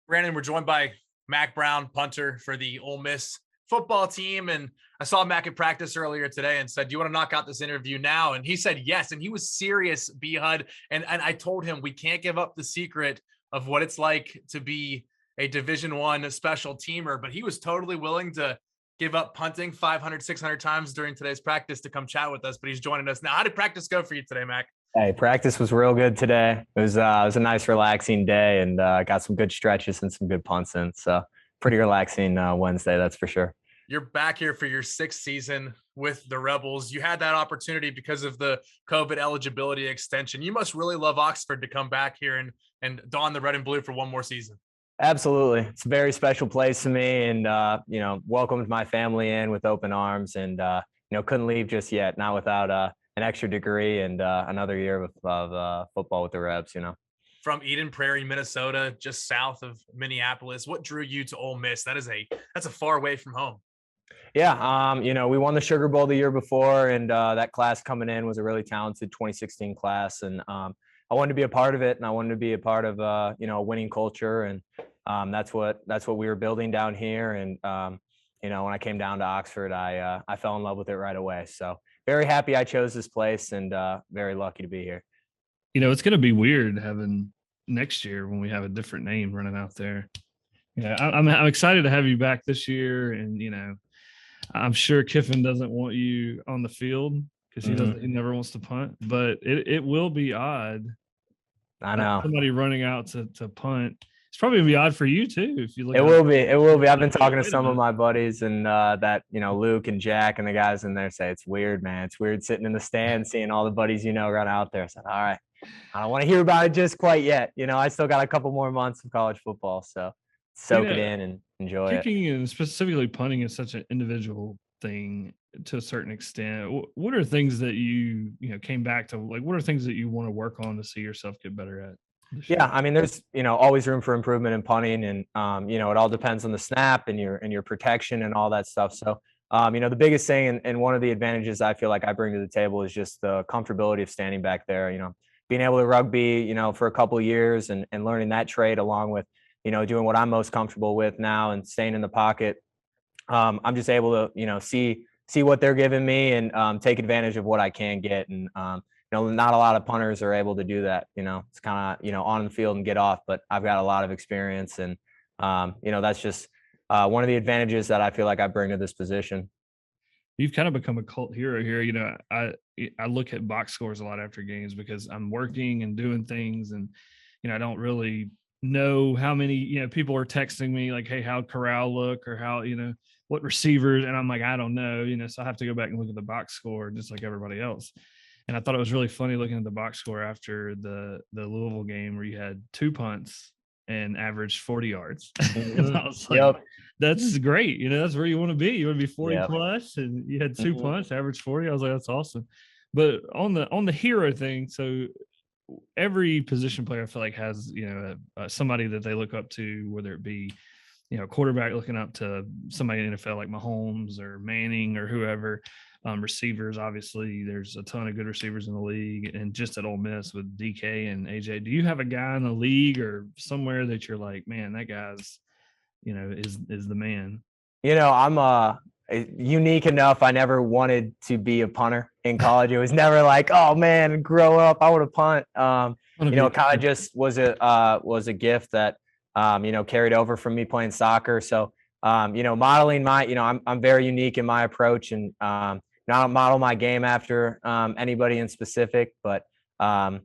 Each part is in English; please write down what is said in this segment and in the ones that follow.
Brandon, we're joined by Mac Brown, punter for the Ole Miss football team. And I saw Mac at practice earlier today and said, "Do you want to knock out this interview now?" And he said yes. And he was serious, B-Hud. And I told him we can't give up the secret of what it's like to be a Division I special teamer. But he was totally willing to give up punting 500, 600 times during today's practice to come chat with us. But he's joining us now. How did practice go for you today, Mac? Hey, practice was real good today. It was a nice, relaxing day, and got some good stretches and some good punts in. So pretty relaxing Wednesday, that's for sure. You're back here for your sixth season with the Rebels. You had that opportunity because of the COVID eligibility extension. You must really love Oxford to come back here and don the red and blue for one more season. Absolutely, it's a very special place to me, and welcomed my family in with open arms, and couldn't leave just yet, not without an extra degree and another year of football with the Rebs. From Eden Prairie, Minnesota, just south of Minneapolis, what drew you to Ole Miss? That's a far away from home. Yeah, we won the Sugar Bowl the year before, and that class coming in was a really talented 2016 class, and I wanted to be a part of it, and I wanted to be a part of a winning culture, and that's what we were building down here. And when I came down to Oxford, I fell in love with it right away. So very happy I chose this place, and very lucky to be here. It's going to be weird having next year when we have a different name running out there. I'm excited to have you back this year, and I'm sure Kiffin doesn't want you on the field because he never wants to punt, but it will be odd. I know somebody running out to punt. It's probably gonna be odd for you too if you look. It will be. I've been talking to some of my buddies, and that Luke and Jack and the guys in there say it's weird, man. It's weird sitting in the stand seeing all the buddies run out there. I said, all right, I don't want to hear about it just quite yet. I still got a couple more months of college football, so soak it in and enjoy it. Kicking and specifically punting is such an individual thing to a certain extent. What are things that you came back to? Like, what are things that you want to work on to see yourself get better at? Yeah, I mean, there's always room for improvement in punting, and it all depends on the snap and your protection and all that stuff. So the biggest thing and one of the advantages I feel like I bring to the table is just the comfortability of standing back there. Being able to rugby for a couple of years and learning that trade along with doing what I'm most comfortable with now and staying in the pocket. I'm just able to see what they're giving me and take advantage of what I can get. And not a lot of punters are able to do that. It's kind of on the field and get off, but I've got a lot of experience, and that's just one of the advantages that I feel like I bring to this position. You've kind of become a cult hero here. I look at box scores a lot after games because I'm working and doing things, and I don't really know how many people are texting me like, hey, how'd Corral look, or how what receivers, and I'm like, I don't know, so I have to go back and look at the box score just like everybody else. And I thought it was really funny looking at the box score after the Louisville game where you had 2 punts and averaged 40 yards. And I was like, yep, that's great. That's where you want to be. You want to be 40 plus, and you had 2 punts, averaged 40. I was like, that's awesome. But on the hero thing, so every position player I feel like has somebody that they look up to, whether it be quarterback looking up to somebody in the NFL like Mahomes or Manning or whoever. Receivers, obviously, there's a ton of good receivers in the league, and just at Ole Miss with DK and AJ. Do you have a guy in the league or somewhere that you're like, man, that guy's is the man? I'm unique enough. I never wanted to be a punter in college. It was never like, oh man, grow up, I want to punt. It kind of just was a gift that carried over from me playing soccer. So modeling my I'm very unique in my approach, and I don't model my game after anybody in specific, but I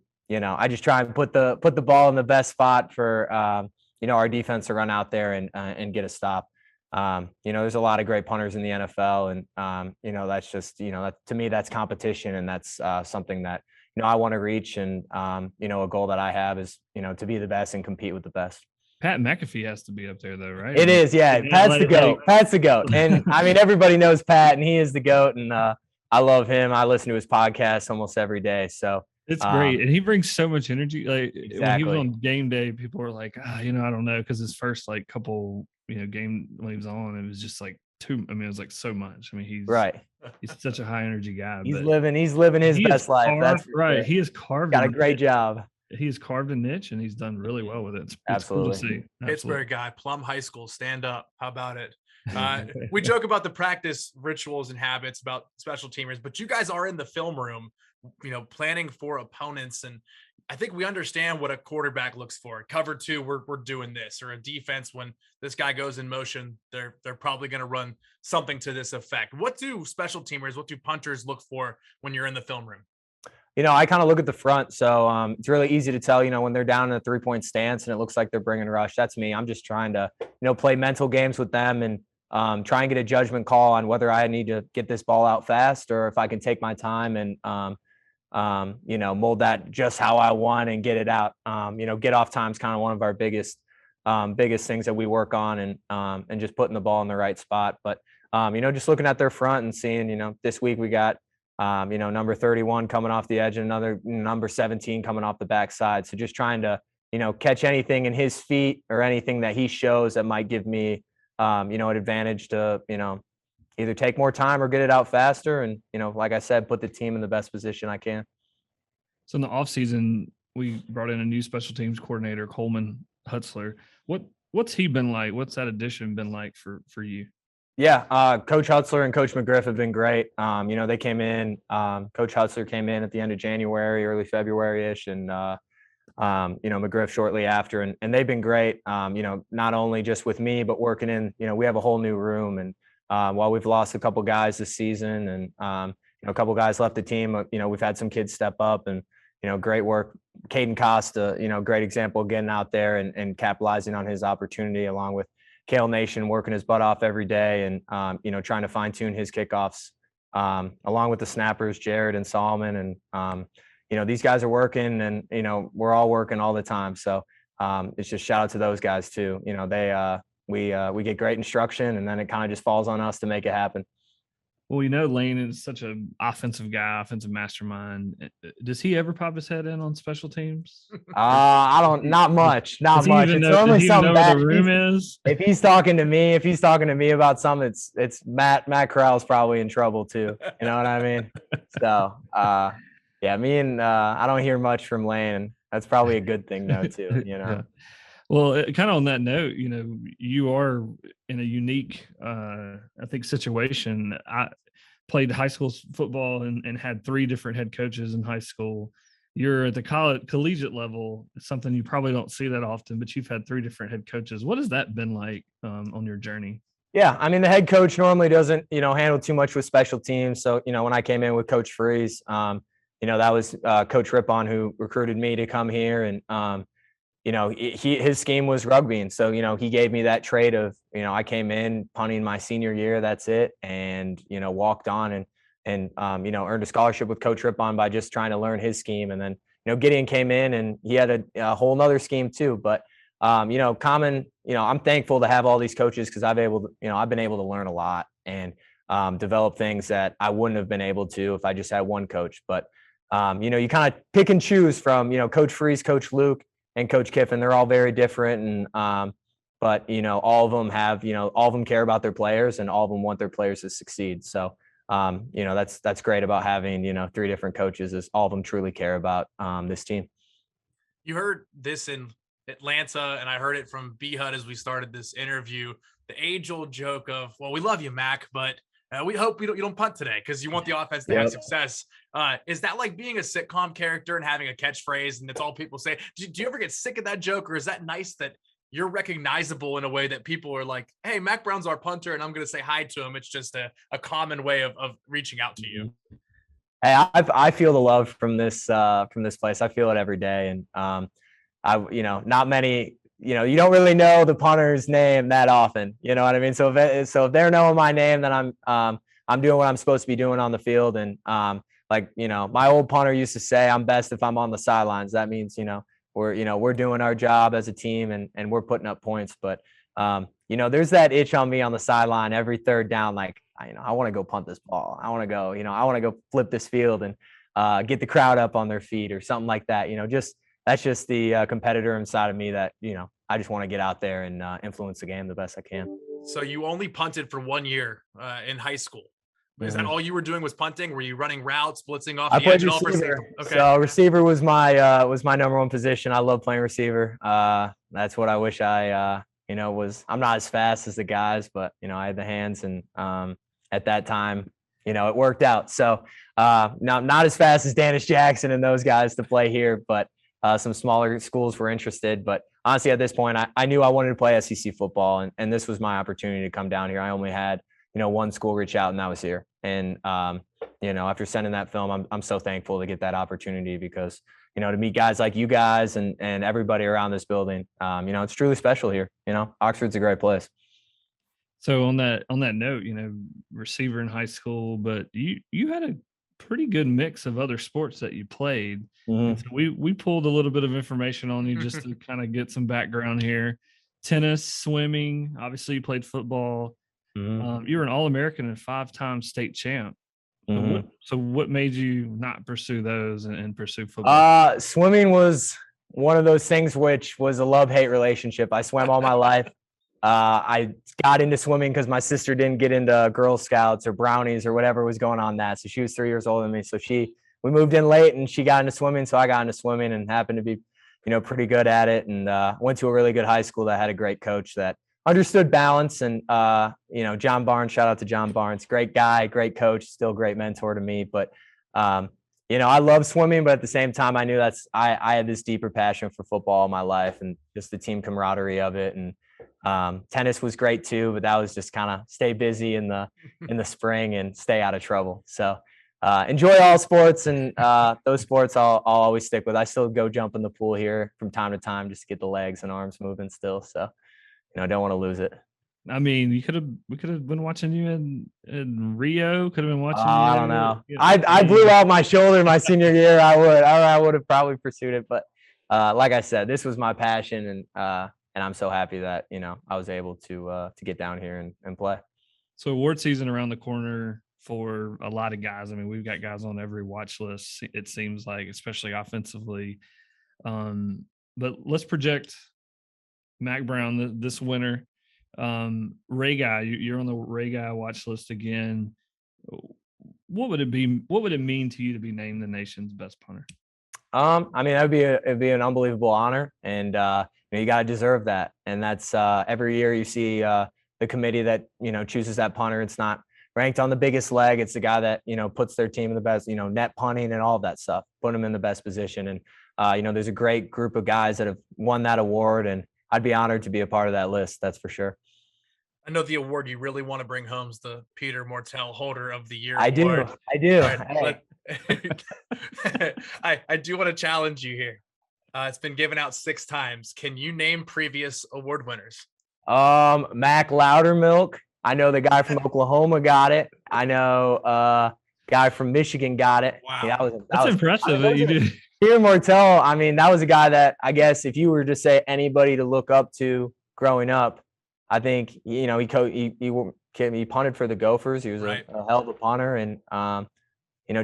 just try and put the ball in the best spot for our defense to run out there and get a stop. There's a lot of great punters in the NFL, and that's just that, to me, that's competition, and that's something that I want to reach, and a goal that I have is to be the best and compete with the best. Pat McAfee has to be up there, though, right? It is, yeah. Pat's the GOAT. Pat's the GOAT. And, I mean, everybody knows Pat, and he is the GOAT, and I love him. I listen to his podcast almost every day. So it's great. And he brings so much energy. Like, exactly. When he was on game day, people were like, I don't know, because his first, couple, game when he was on, it was just, it was, so much. I mean, he's such a high-energy guy. He's living his best life. That's right. He is carving. Got a great job. he's carved a niche and he's done really well with it. It's cool to see. Pittsburgh guy, Plum High School, stand up. How about it? We joke about the practice rituals and habits about special teamers, but you guys are in the film room, planning for opponents. And I think we understand what a quarterback looks for. Cover two, we're doing this, or a defense, when this guy goes in motion, they're probably going to run something to this effect. What do special teamers, what do punters look for when you're in the film room? I kind of look at the front. So it's really easy to tell, when they're down in a 3-point stance and it looks like they're bringing rush. That's me. I'm just trying to, play mental games with them and try and get a judgment call on whether I need to get this ball out fast or if I can take my time and, mold that just how I want and get it out. Get off time is kind of one of our biggest things that we work on, and just putting the ball in the right spot. But, just looking at their front and seeing, this week we got, number 31 coming off the edge and another number 17 coming off the backside. So just trying to, catch anything in his feet or anything that he shows that might give me, an advantage to, either take more time or get it out faster. And, like I said, put the team in the best position I can. So in the offseason, we brought in a new special teams coordinator, Coleman Hutzler. What's he been like? What's that addition been like for you? Yeah, Coach Hutzler and Coach McGriff have been great. They came in. Coach Hutzler came in at the end of January, early February-ish, and McGriff shortly after, and they've been great. Not only just with me, but working in. We have a whole new room, and while we've lost a couple guys this season, and a couple guys left the team, we've had some kids step up, and great work. Caden Costa, great example, getting out there and capitalizing on his opportunity, along with Kale Nation working his butt off every day and, trying to fine tune his kickoffs, along with the snappers, Jared and Solomon. And, these guys are working, and, we're all working all the time. So it's just shout out to those guys too. We get great instruction, and then it kind of just falls on us to make it happen. Well, Lane is such an offensive guy, offensive mastermind. Does he ever pop his head in on special teams? Not much. It's only something where the room is. If he's talking to me about something, it's Matt Corral's probably in trouble too. You know what I mean? So, yeah, me and I don't hear much from Lane, and that's probably a good thing though too. Yeah. Well, kind of on that note, you are in a unique, I think, situation. I played high school football and had 3 different head coaches in high school. You're at the collegiate level, something you probably don't see that often, but you've had 3 different head coaches. What has that been like on your journey? Yeah, I mean, the head coach normally doesn't, handle too much with special teams. So, when I came in with Coach Freeze, that was Coach Rippon who recruited me to come here, and his scheme was rugby. And so, he gave me that trade of, I came in punting my senior year, that's it. And, walked on and earned a scholarship with Coach Rippon by just trying to learn his scheme. And then, Gideon came in and he had a whole nother scheme too. But, Common, I'm thankful to have all these coaches, because I've been able to learn a lot and develop things that I wouldn't have been able to if I just had one coach. But, you kind of pick and choose from, Coach Freeze, Coach Luke, and Coach Kiffin. They're all very different. And, but, all of them have, all of them care about their players, and all of them want their players to succeed. So, that's great about having, 3 different coaches, is all of them truly care about this team. You heard this in Atlanta, and I heard it from B-Hud as we started this interview, the age-old joke of, well, we love you, Mac, but we hope you don't punt today because you want the offense to have success. Is that like being a sitcom character and having a catchphrase and that's all people say? Do you ever get sick of that joke, or is that nice that you're recognizable in a way that people are like, hey, Mac Brown's our punter and I'm going to say hi to him? It's just a common way of reaching out to you. Hey, I feel the love from this place. I feel it every day. And not many, you don't really know the punter's name that often, you know what I mean? So if they're knowing my name, then I'm doing what I'm supposed to be doing on the field. And my old punter used to say, I'm best if I'm on the sidelines. That means, we're doing our job as a team, and we're putting up points. But, there's that itch on me on the sideline every third down. Like, I want to go punt this ball. I want to go, I want to go flip this field and get the crowd up on their feet or something like that. That's just the competitor inside of me that, I just want to get out there and influence the game the best I can. So you only punted for 1 year in high school. Is that all you were doing was punting? Were you running routes, blitzing off I the played edge and all for receiver. safety? Okay. So receiver was my number one position. I love playing receiver. That's what I wish I was. I'm not as fast as the guys, but I had the hands, and at that time, it worked out. So not as fast as Danish Jackson and those guys to play here, but some smaller schools were interested. But honestly, at this point, I knew I wanted to play SEC football, and this was my opportunity to come down here. I only had one school reach out, and that was here. And after sending that film, I'm so thankful to get that opportunity, because to meet guys like you guys and everybody around this building, it's truly special here. Oxford's a great place. So on that note, receiver in high school, but you had a pretty good mix of other sports that you played. And so we pulled a little bit of information on you just to kind of get some background here. Tennis, swimming, obviously you played football. You were an All-American and 5-time state champ. So what made you not pursue those and pursue football? Swimming was one of those things which was a love-hate relationship. I swam all my life. I got into swimming because my sister didn't get into Girl Scouts or Brownies or whatever was going on that. So she was 3 years older than me. So we moved in late, and she got into swimming. So I got into swimming and happened to be, pretty good at it. And went to a really good high school that had a great coach that understood balance. And, John Barnes, shout out to John Barnes, great guy, great coach, still great mentor to me. But, I love swimming, but at the same time, I knew I had this deeper passion for football all my life, and just the team camaraderie of it. And tennis was great too, but that was just kind of stay busy in the spring and stay out of trouble. So enjoy all sports, and those sports I'll always stick with. I still go jump in the pool here from time to time just to get the legs and arms moving still. So I don't want to lose it. I mean, we could have been watching you in Rio. Could have been watching. I don't know. I blew out my shoulder my senior year. I would have probably pursued it, but like I said, this was my passion, and I'm so happy that I was able to get down here and play. So award season around the corner for a lot of guys. I mean, we've got guys on every watch list, it seems like, especially offensively. But let's project Mac Brown this winter. Ray Guy, you're on the Ray Guy watch list again. What would it mean to you to be named the nation's best punter? I mean, it'd be an unbelievable honor, and you got to deserve that. And that's every year you see the committee that chooses that punter. It's not ranked on the biggest leg. It's the guy that puts their team in the best, net punting and all of that stuff, put them in the best position. And there's a great group of guys that have won that award, and I'd be honored to be a part of that list. That's for sure. I know the award you really want to bring home is the Peter Mortel Holder of the Year. I award. do. Right, I do want to challenge you here. It's been given out 6 times. Can you name previous award winners? Mac Loudermilk. I know the guy from Oklahoma got it. I know guy from Michigan got it. Wow. Yeah, that's impressive that you did. Peter Mortel, I mean, that was a guy that I guess if you were to say anybody to look up to growing up, I think he punted for the Gophers. He was a hell of a punter, and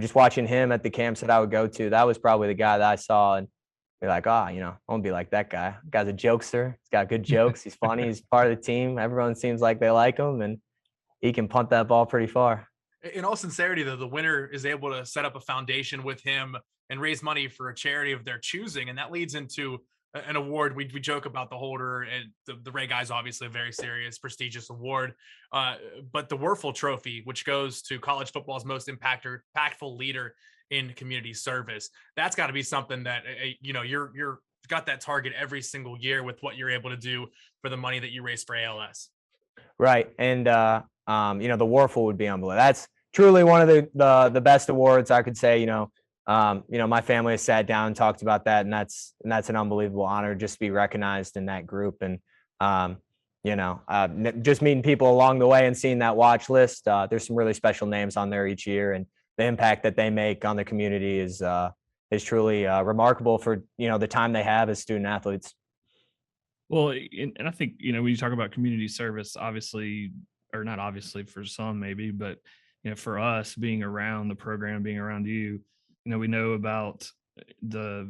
just watching him at the camps that I would go to, that was probably the guy that I saw and be like, I want to be like that guy. The guy's a jokester. He's got good jokes. He's funny. He's part of the team. Everyone seems like they like him, and he can punt that ball pretty far. In all sincerity, though, the winner is able to set up a foundation with him and raise money for a charity of their choosing, and that leads into an award. We joke about the Holder, and the Ray Guy's obviously a very serious, prestigious award, but the Werfel Trophy, which goes to college football's most impactful leader in community service, that's got to be something that you're got that target every single year with what you're able to do for the money that you raise for ALS. Right, and the Werfel would be unbelievable. That's truly one of the best awards I could say. My family has sat down and talked about that, and that's an unbelievable honor just to be recognized in that group. And just meeting people along the way and seeing that watch list, there's some really special names on there each year, and the impact that they make on the community is truly remarkable for the time they have as student athletes. Well, and I think when you talk about community service, obviously, or not obviously for some maybe, but for us being around the program, being around you, we know about the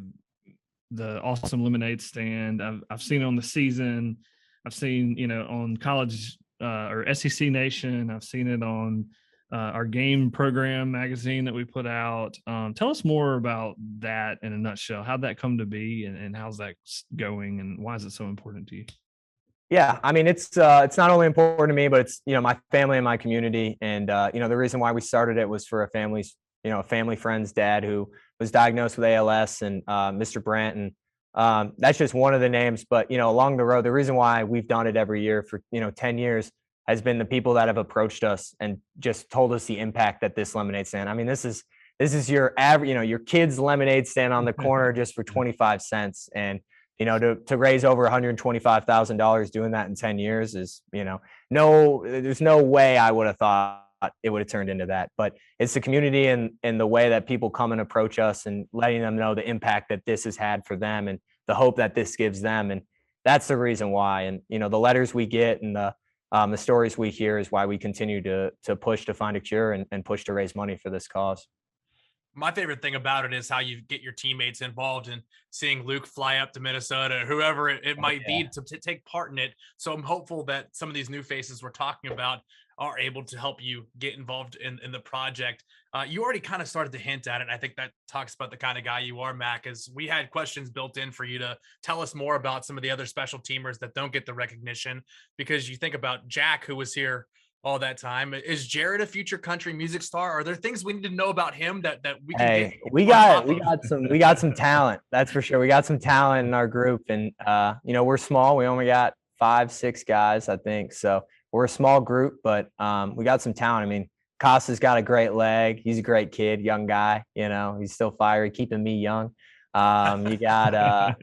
awesome lemonade stand. I've seen it on the season. I've seen on college or SEC Nation. I've seen it on our game program magazine that we put out. Tell us more about that in a nutshell. How'd that come to be, and how's that going, and why is it so important to you? Yeah, I mean, it's not only important to me, but it's, my family and my community. And, the reason why we started it was for a family friend's dad who was diagnosed with ALS, and Mr. Brandt. And that's just one of the names. But, along the road, the reason why we've done it every year for, 10 years has been the people that have approached us and just told us the impact that this lemonade stand. I mean, this is your average, your kid's lemonade stand on the corner just for 25 cents. And, to raise over $125,000 doing that in 10 years is, there's no way I would have thought it would have turned into that. But it's the community and the way that people come and approach us and letting them know the impact that this has had for them and the hope that this gives them. And that's the reason why. And, the letters we get and the stories we hear is why we continue to push to find a cure and push to raise money for this cause. My favorite thing about it is how you get your teammates involved in seeing Luke fly up to Minnesota, whoever it might be, to take part in it. So I'm hopeful that some of these new faces we're talking about are able to help you get involved in the project. You already kind of started to hint at it. I think that talks about the kind of guy you are, Mac, as we had questions built in for you to tell us more about some of the other special teamers that don't get the recognition, because you think about Jack, who was here all that time. Is Jared a future country music star? Are there things we need to know about him that we can get we got some talent, that's for sure. We got some talent in our group, and we're small. We only got 5-6 guys, I think. So we're a small group, but we got some talent. I mean, Costa's got a great leg. He's a great kid, young guy. He's still fiery, keeping me young. You got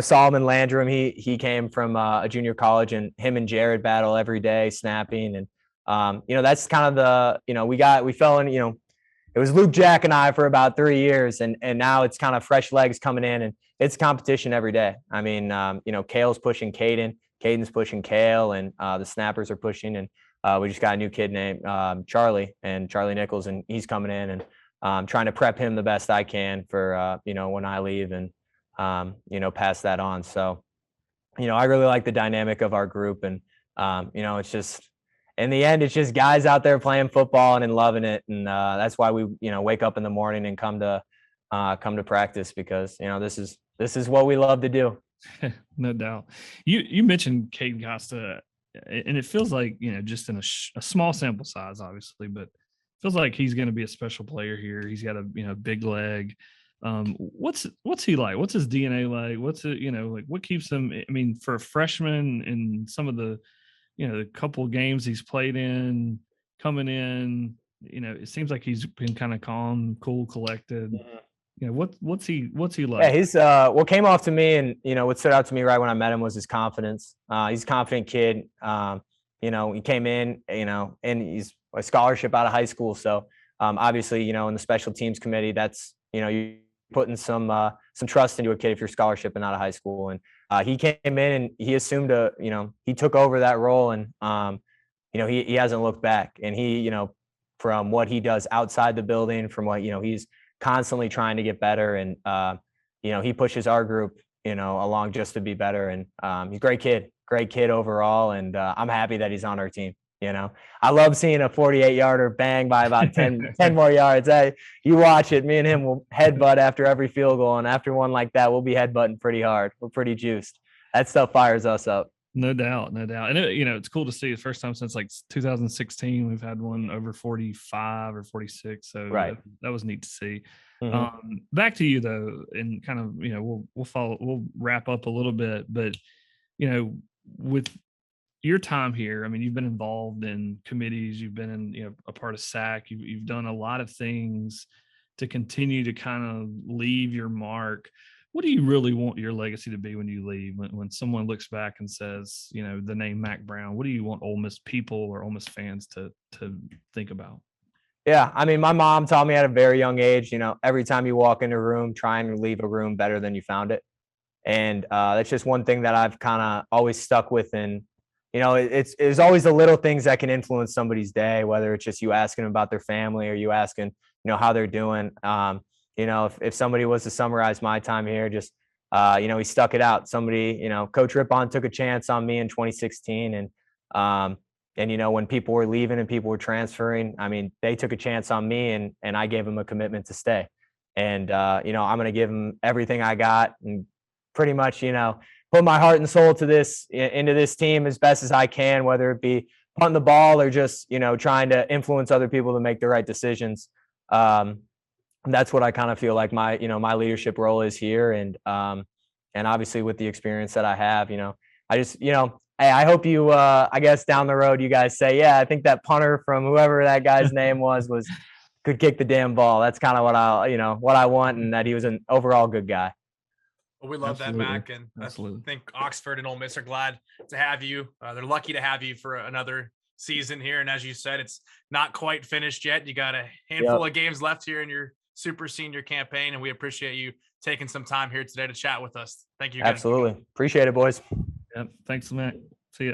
Solomon Landrum. He came from a junior college, and him and Jared battle every day snapping. And that's kind of we fell in. It was Luke, Jack, and I for about 3 years, and now it's kind of fresh legs coming in, and it's competition every day. I mean, Kale's pushing Caden, Caden's pushing Kale, and the snappers are pushing, and we just got a new kid named Charlie Nichols, and he's coming in, and trying to prep him the best I can for when I leave, and pass that on. So I really like the dynamic of our group, and it's just, in the end, it's just guys out there playing football and loving it, and that's why we wake up in the morning and come to practice, because this is what we love to do. No doubt. You mentioned Caden Costa, and it feels like just in a small sample size, obviously, but feels like he's going to be a special player here. He's got a big leg. What's he like? What's his DNA like? What's it, like what keeps him? I mean, for a freshman in some of the, the couple games he's played in, coming in, it seems like he's been kind of calm, cool, collected. What's he like? Yeah, he's what came off to me, and what stood out to me right when I met him was his confidence. He's a confident kid. He came in, and he's a scholarship out of high school. So obviously, in the special teams committee, that's you putting some trust into a kid if you're scholarship and out of high school. And he came in and he assumed he took over that role, and he hasn't looked back. And he from what he does outside the building, from what he's constantly trying to get better, and he pushes our group along just to be better. And he's a great kid overall, and I'm happy that he's on our team. I love seeing a 48-yarder bang by about 10 more yards. You watch it, me and him will headbutt after every field goal, and after one like that, we'll be headbutting pretty hard. We're pretty juiced. That stuff fires us up. No doubt. And it's cool to see. The first time since like 2016 we've had one over 45 or 46. So right. That was neat to see. Mm-hmm. Back to you though, and kind of we'll wrap up a little bit, but with your time here, I mean, you've been involved in committees, you've been in, a part of SAC, you've done a lot of things to continue to kind of leave your mark. What do you really want your legacy to be when you leave? When someone looks back and says, the name Mack Brown, what do you want Ole Miss people or Ole Miss fans to think about? Yeah, I mean, my mom taught me at a very young age, every time you walk into a room, try and leave a room better than you found it. And that's just one thing that I've kind of always stuck with. And it's always the little things that can influence somebody's day, whether it's just you asking them about their family or you asking, how they're doing. If somebody was to summarize my time here, just, he stuck it out. Somebody, Coach Rippon took a chance on me in 2016, and when people were leaving and people were transferring, I mean, they took a chance on me, and I gave them a commitment to stay. And, I'm going to give them everything I got and pretty much, put my heart and soul into this team as best as I can, whether it be punting the ball or just, trying to influence other people to make the right decisions. That's what I kind of feel like my leadership role is here. And obviously with the experience that I have, I just, hey, I hope you, I guess down the road, you guys say, yeah, I think that punter from whoever that guy's name was could kick the damn ball. That's kind of what I want, and that he was an overall good guy. Well, we love that, Mac, and I think Oxford and Ole Miss are glad to have you. They're lucky to have you for another season here. And as you said, it's not quite finished yet. You got a handful of games left here in your super senior campaign, and we appreciate you taking some time here today to chat with us. Thank you again. Absolutely. Appreciate it, boys. Yep. Thanks, Mac. See ya.